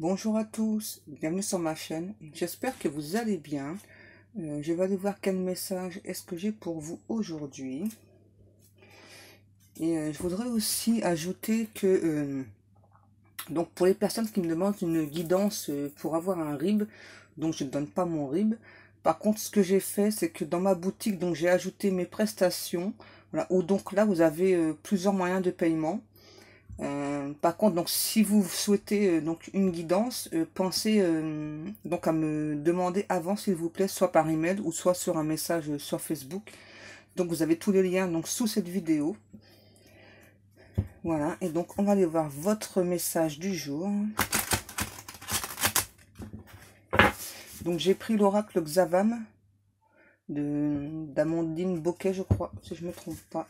Bonjour à tous, bienvenue sur ma chaîne. J'espère que vous allez bien. Je vais aller voir quel message est-ce que j'ai pour vous aujourd'hui. Et je voudrais aussi ajouter que donc pour les personnes qui me demandent une guidance pour avoir un RIB, donc je ne donne pas mon RIB. Par contre, ce que j'ai fait, c'est que dans ma boutique, donc j'ai ajouté mes prestations. Voilà, où donc là vous avez plusieurs moyens de paiement. Par contre, donc si vous souhaitez donc une guidance, pensez donc à me demander avant, s'il vous plaît, soit par email ou soit sur un message sur Facebook. Donc vous avez tous les liens donc sous cette vidéo. Voilà, et donc on va aller voir votre message du jour. Donc j'ai pris l'oracle Xavam d'Amandine Boquet, je crois, si je me trompe pas.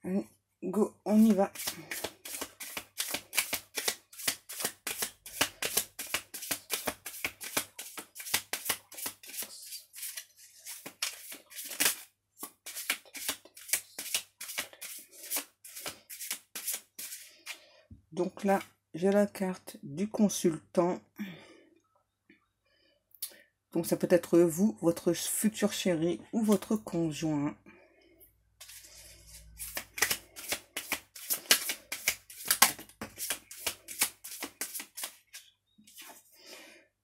Allez, go, on y va. Donc là, j'ai la carte du consultant. Donc ça peut être vous, votre futur chéri ou votre conjoint.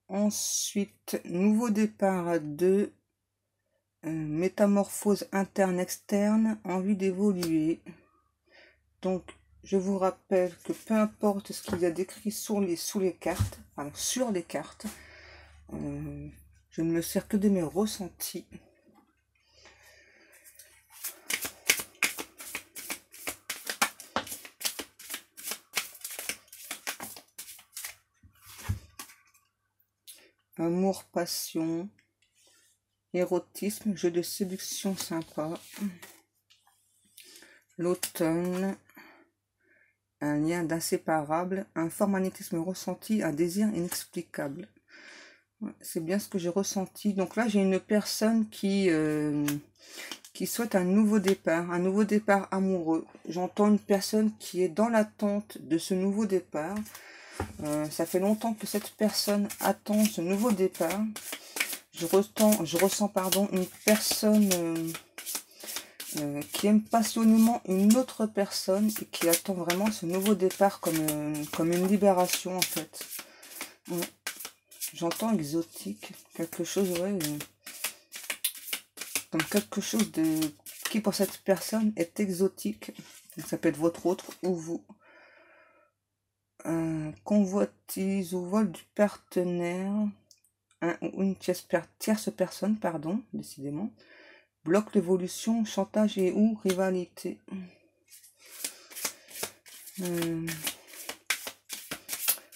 Ensuite, nouveau départ à deux. Métamorphose interne-externe, envie d'évoluer. Donc, je vous rappelle que peu importe ce qu'il y a décrit sous les cartes, alors sur les cartes, je ne me sers que de mes ressentis. Amour, passion, érotisme, jeu de séduction sympa. L'automne, un lien d'inséparable, un fort magnétisme ressenti, un désir inexplicable. C'est bien ce que j'ai ressenti. Donc là, j'ai une personne qui souhaite un nouveau départ amoureux. J'entends une personne qui est dans l'attente de ce nouveau départ. Ça fait longtemps que cette personne attend ce nouveau départ. Je ressens une personne qui aime passionnément une autre personne et qui attend vraiment ce nouveau départ comme une libération en fait. Ouais. J'entends exotique, quelque chose, ouais, comme quelque chose qui pour cette personne est exotique. Donc, ça peut être votre autre ou vous. Convoitise ou vol du partenaire, ou une tierce personne, pardon, décidément. Bloque l'évolution, chantage et ou rivalité.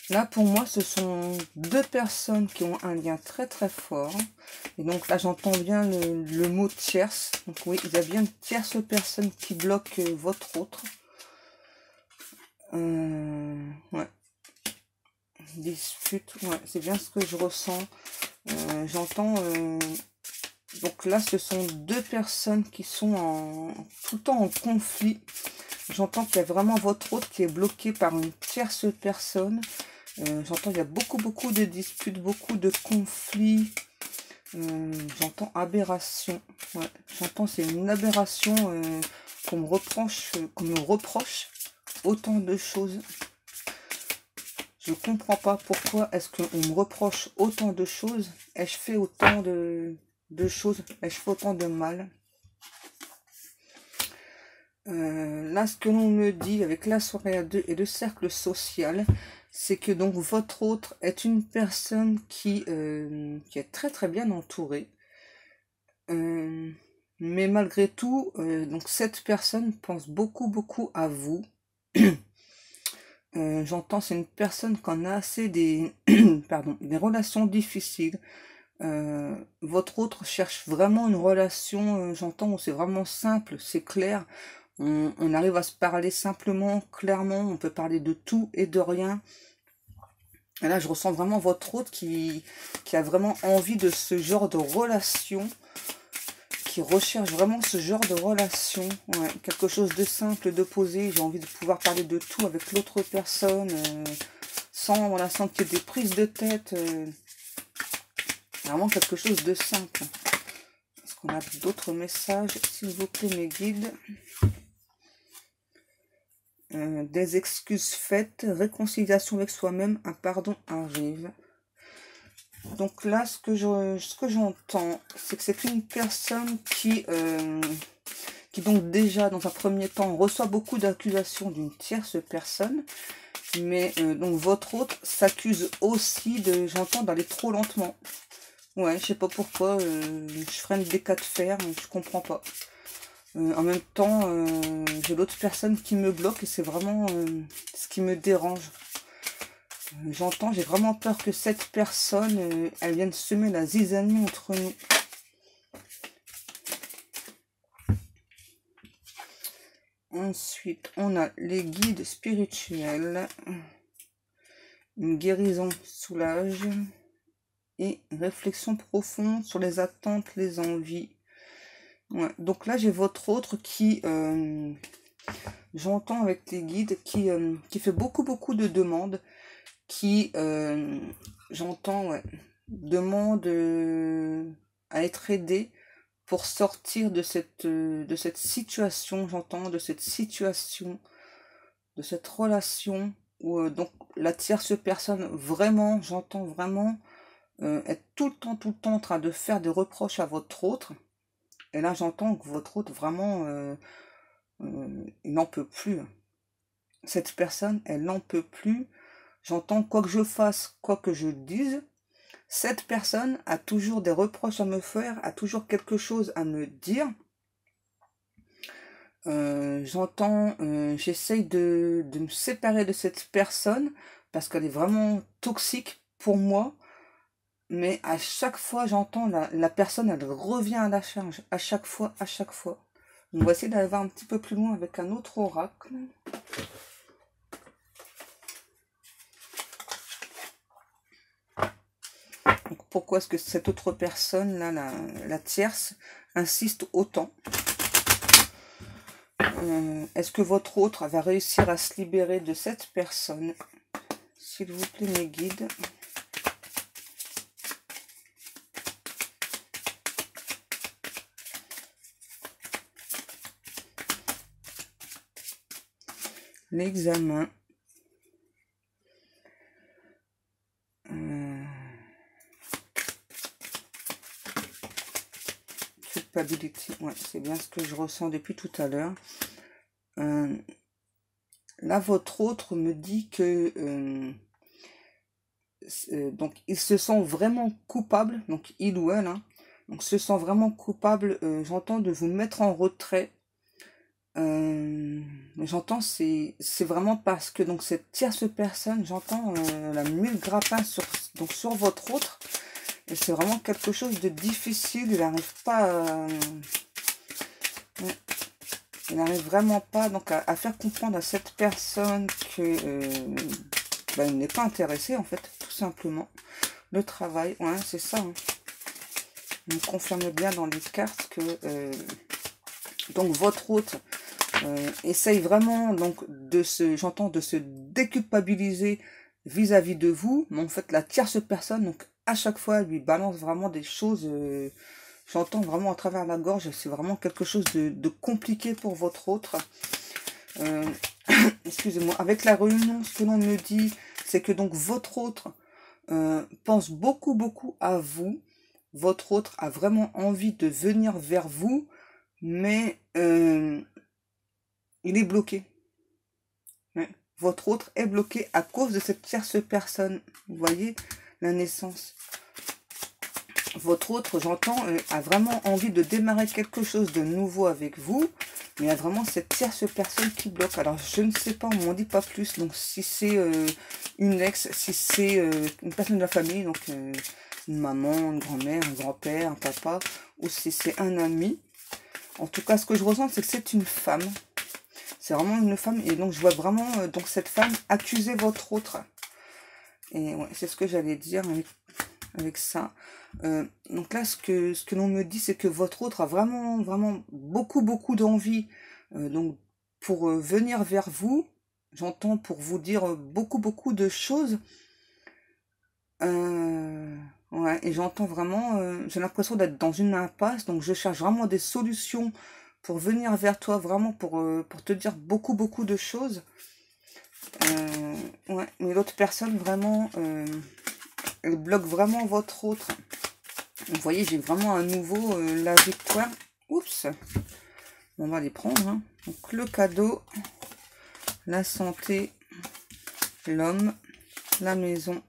Là, pour moi, ce sont deux personnes qui ont un lien très très fort. Et donc là, j'entends bien le mot tierce. Donc oui, il y a bien une tierce personne qui bloque votre autre. Ouais. Dispute, ouais, c'est bien ce que je ressens. J'entends... donc là, ce sont deux personnes qui sont tout le temps en conflit. J'entends qu'il y a vraiment votre autre qui est bloqué par une tierce personne. J'entends qu'il y a beaucoup de disputes, beaucoup de conflits. J'entends aberration. Ouais, j'entends c'est une aberration qu'on me reproche autant de choses. Je comprends pas pourquoi est-ce qu'on me reproche autant de choses. Ai-je fait autant de choses? Ai-je fait autant de mal? Là, ce que l'on me dit avec la soirée à deux et le cercle social, c'est que donc votre autre est une personne qui est très très bien entourée. Mais malgré tout, donc cette personne pense beaucoup à vous. J'entends, c'est une personne qui en a assez des, pardon, des relations difficiles. Votre autre cherche vraiment une relation, j'entends, où c'est vraiment simple, c'est clair. On arrive à se parler simplement, clairement, on peut parler de tout et de rien. Et là, je ressens vraiment votre autre qui a vraiment envie de ce genre de relation, qui recherche vraiment ce genre de relation. Ouais, quelque chose de simple, de posé. J'ai envie de pouvoir parler de tout avec l'autre personne, sans, voilà, sans qu'il y ait des prises de tête. Vraiment quelque chose de simple. Est-ce qu'on a d'autres messages, s'il vous plaît, mes guides? Des excuses faites, réconciliation avec soi-même, un pardon arrive. Donc là, ce que j'entends, c'est que c'est une personne qui donc déjà, dans un premier temps, reçoit beaucoup d'accusations d'une tierce personne, mais donc votre autre s'accuse aussi de, j'entends, d'aller trop lentement. Ouais, je sais pas pourquoi, je freine des cas de fer, je comprends pas. En même temps, j'ai l'autre personne qui me bloque et c'est vraiment ce qui me dérange. J'entends, j'ai vraiment peur que cette personne, elle vienne semer la zizanie entre nous. Ensuite, on a les guides spirituels. Une guérison soulage. Et une réflexion profonde sur les attentes, les envies. Ouais. Donc là, j'ai votre autre qui, j'entends avec les guides, qui fait beaucoup de demandes, qui, j'entends, ouais, demande à être aidé pour sortir de cette situation, j'entends, de cette situation, de cette relation, où donc la tierce personne, vraiment, j'entends vraiment, être tout le temps en train de faire des reproches à votre autre. Et là, j'entends que votre autre, vraiment, il n'en peut plus. Cette personne, elle n'en peut plus. J'entends, quoi que je fasse, quoi que je dise, cette personne a toujours des reproches à me faire, a toujours quelque chose à me dire. J'entends, j'essaye de me séparer de cette personne parce qu'elle est vraiment toxique pour moi. Mais à chaque fois, j'entends la personne, elle revient à la charge. À chaque fois, à chaque fois. On va essayer d'aller voir un petit peu plus loin avec un autre oracle. Donc, pourquoi est-ce que cette autre personne, là, la tierce, insiste autant? Est-ce que votre autre va réussir à se libérer de cette personne? S'il vous plaît, mes guides. L'examen. Culpability. Ouais, c'est bien ce que je ressens depuis tout à l'heure. Là, votre autre me dit que donc il se sent vraiment coupable, donc il ou elle, hein, donc se sent vraiment coupable, j'entends, de vous mettre en retrait. J'entends, c'est vraiment parce que donc cette tierce personne, j'entends, la mule grappin sur votre autre, et c'est vraiment quelque chose de difficile. Il n'arrive pas il n'arrive vraiment pas donc à faire comprendre à cette personne que il n'est pas intéressé, en fait, tout simplement. Le travail, ouais, c'est ça, hein. On me confirme bien dans les cartes que donc votre hôte essaye vraiment donc de se déculpabiliser vis-à-vis de vous, mais en fait la tierce personne, donc à chaque fois elle lui balance vraiment des choses, j'entends vraiment à travers la gorge. C'est vraiment quelque chose de compliqué pour votre autre. Excusez-moi, avec la réunion, ce que l'on me dit, c'est que donc votre autre pense beaucoup à vous. Votre autre a vraiment envie de venir vers vous, mais il est bloqué. Ouais. Votre autre est bloqué à cause de cette tierce personne. Vous voyez la naissance. Votre autre, j'entends, a vraiment envie de démarrer quelque chose de nouveau avec vous, mais il y a vraiment cette tierce personne qui bloque. Alors, je ne sais pas, on m'en dit pas plus. Donc, si c'est une ex, si c'est une personne de la famille, donc une maman, une grand-mère, un grand-père, un papa, ou si c'est un ami. En tout cas, ce que je ressens, c'est que c'est une femme. C'est vraiment une femme. Et donc, je vois vraiment donc cette femme accuser votre autre. Et ouais, c'est ce que j'allais dire avec ça. Donc là, ce que l'on me dit, c'est que votre autre a vraiment beaucoup d'envie. Donc, pour venir vers vous, j'entends pour vous dire beaucoup de choses. Ouais, et j'entends vraiment, j'ai l'impression d'être dans une impasse, donc je cherche vraiment des solutions pour venir vers toi, vraiment pour te dire beaucoup de choses. Ouais, mais l'autre personne, vraiment, elle bloque vraiment votre autre. Vous voyez, j'ai vraiment à nouveau la victoire. Oups, on va les prendre. Hein. Donc le cadeau, la santé, l'homme, la maison,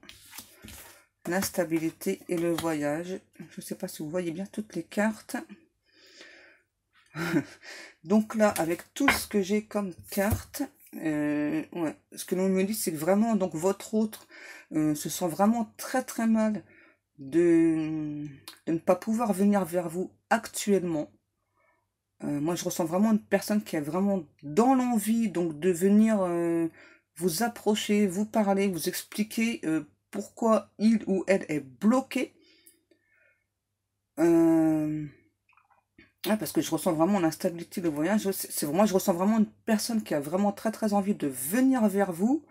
la stabilité et le voyage. Je ne sais pas si vous voyez bien toutes les cartes. Donc là, avec tout ce que j'ai comme carte, ouais, ce que l'on me dit, c'est que vraiment, donc votre autre se sent vraiment très mal de ne pas pouvoir venir vers vous actuellement. Moi, je ressens vraiment une personne qui est vraiment dans l'envie donc de venir vous approcher, vous parler, vous expliquer pourquoi il ou elle est bloqué. Ouais, parce que je ressens vraiment l'instabilité de voyage. C'est vraiment, je ressens vraiment une personne qui a vraiment très envie de venir vers vous.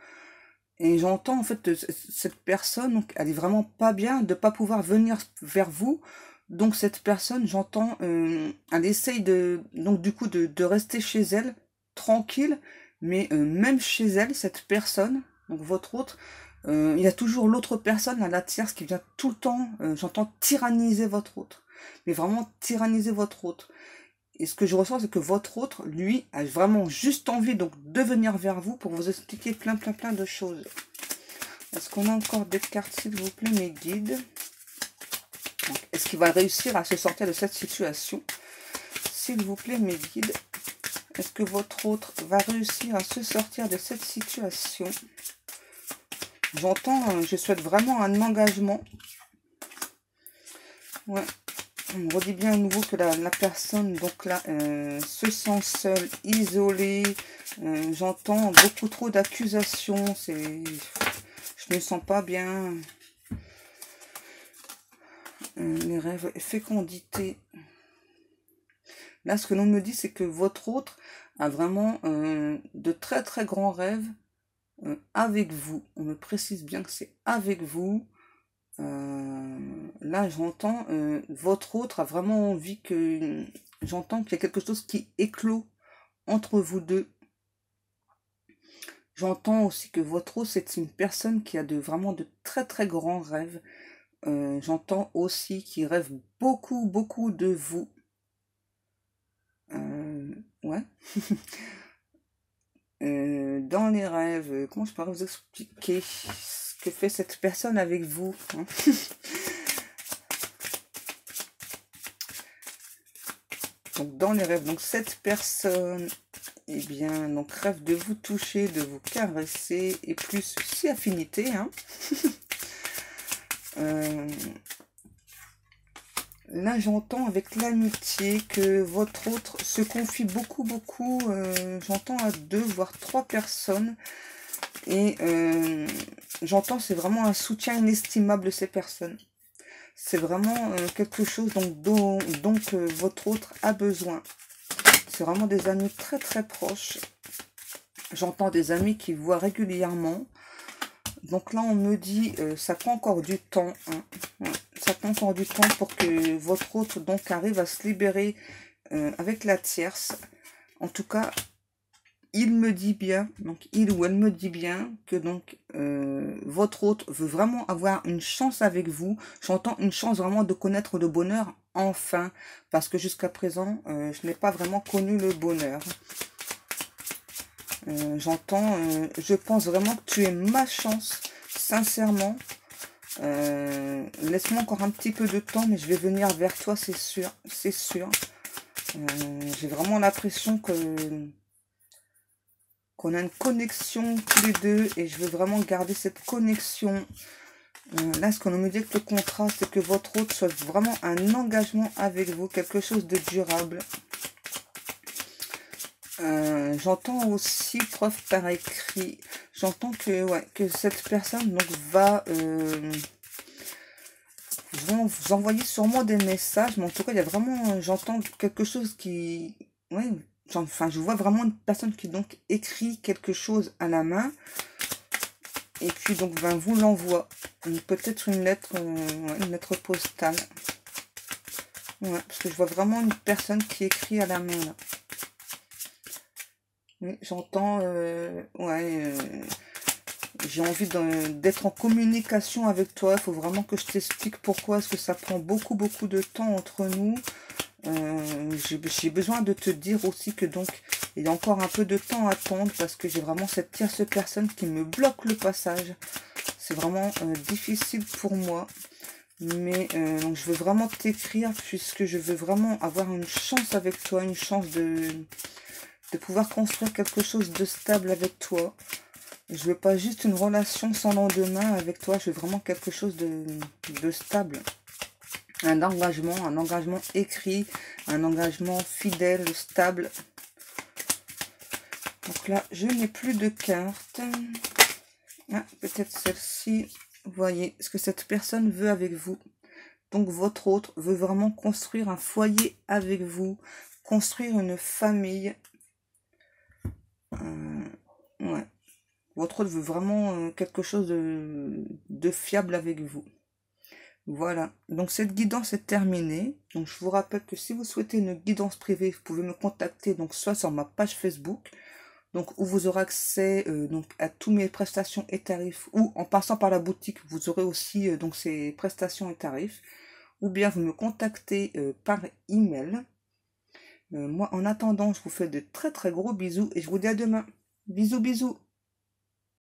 Et j'entends en fait cette personne, donc, elle est vraiment pas bien de pas pouvoir venir vers vous. Donc cette personne, j'entends, elle essaye donc du coup de rester chez elle, tranquille. Mais même chez elle, cette personne, donc votre autre, il y a toujours l'autre personne, la tierce, qui vient tout le temps, j'entends tyranniser votre autre. Mais vraiment tyranniser votre autre. Et ce que je ressens, c'est que votre autre, lui, a vraiment juste envie donc de venir vers vous pour vous expliquer plein de choses. Est-ce qu'on a encore des cartes, s'il vous plaît, mes guides? Est-ce qu'il va réussir à se sortir de cette situation? S'il vous plaît, mes guides, est-ce que votre autre va réussir à se sortir de cette situation? J'entends, je souhaite vraiment un engagement. Ouais. On me redit bien à nouveau que la personne, donc là, se sent seule, isolée. J'entends beaucoup trop d'accusations. Je me sens pas bien. Les rêves, fécondité. Là, ce que l'on me dit, c'est que votre autre a vraiment de très grands rêves avec vous. On me précise bien que c'est avec vous. Là, j'entends, votre autre a vraiment envie que... J'entends qu'il y a quelque chose qui éclot entre vous deux. J'entends aussi que votre autre, c'est une personne qui a vraiment de très grands rêves. J'entends aussi qu'il rêve beaucoup de vous. Ouais. Dans les rêves, comment je pourrais vous expliquer ce que fait cette personne avec vous, hein? Donc dans les rêves, donc cette personne, eh bien, donc rêve de vous toucher, de vous caresser, et plus si affinité, hein. Là, j'entends avec l'amitié que votre autre se confie beaucoup. J'entends à 2, voire 3 personnes. Et j'entends, c'est vraiment un soutien inestimable de ces personnes. C'est vraiment quelque chose donc votre autre a besoin. C'est vraiment des amis très proches. J'entends des amis qui voient régulièrement. Donc là, on me dit, ça prend encore du temps. Hein. Ouais, ça prend encore du temps pour que votre autre donc arrive à se libérer avec la tierce. En tout cas, il me dit bien, donc il ou elle me dit bien que donc votre autre veut vraiment avoir une chance avec vous. J'entends une chance vraiment de connaître le bonheur enfin, parce que jusqu'à présent, je n'ai pas vraiment connu le bonheur. J'entends, je pense vraiment que tu es ma chance, sincèrement. Laisse-moi encore un petit peu de temps, mais je vais venir vers toi, c'est sûr, c'est sûr. J'ai vraiment l'impression qu'on a une connexion tous les deux, et je veux vraiment garder cette connexion. Là, ce qu'on me dit avec le contrat, c'est que votre autre soit vraiment un engagement avec vous, quelque chose de durable. J'entends aussi preuve par écrit. J'entends que, ouais, que cette personne donc, va vous envoyer sûrement des messages, mais en tout cas, il y a vraiment, j'entends quelque chose qui... Ouais, enfin, je vois vraiment une personne qui donc écrit quelque chose à la main. Et puis donc ben, vous l'envoie. Peut-être une lettre postale. Ouais, parce que je vois vraiment une personne qui écrit à la main là. Oui, j'entends, j'ai envie d'être en communication avec toi. Il faut vraiment que je t'explique pourquoi est-ce que ça prend beaucoup de temps entre nous. J'ai besoin de te dire aussi que donc il y a encore un peu de temps à attendre parce que j'ai vraiment cette tierce personne qui me bloque le passage. C'est vraiment difficile pour moi. Mais donc je veux vraiment t'écrire puisque je veux vraiment avoir une chance avec toi, une chance de pouvoir construire quelque chose de stable avec toi. Je veux pas juste une relation sans lendemain avec toi, je veux vraiment quelque chose de stable. Un engagement écrit, un engagement fidèle, stable. Donc là, je n'ai plus de cartes. Ah, peut-être celle-ci. Vous voyez ce que cette personne veut avec vous. Donc votre autre veut vraiment construire un foyer avec vous, construire une famille. Ouais. Votre autre veut vraiment quelque chose de fiable avec vous. Voilà, donc cette guidance est terminée. Donc je vous rappelle que si vous souhaitez une guidance privée, vous pouvez me contacter donc soit sur ma page Facebook, donc où vous aurez accès donc à toutes mes prestations et tarifs, ou en passant par la boutique, vous aurez aussi donc ces prestations et tarifs, ou bien vous me contactez par email. Moi en attendant, je vous fais de très gros bisous et je vous dis à demain. Bisous bisous.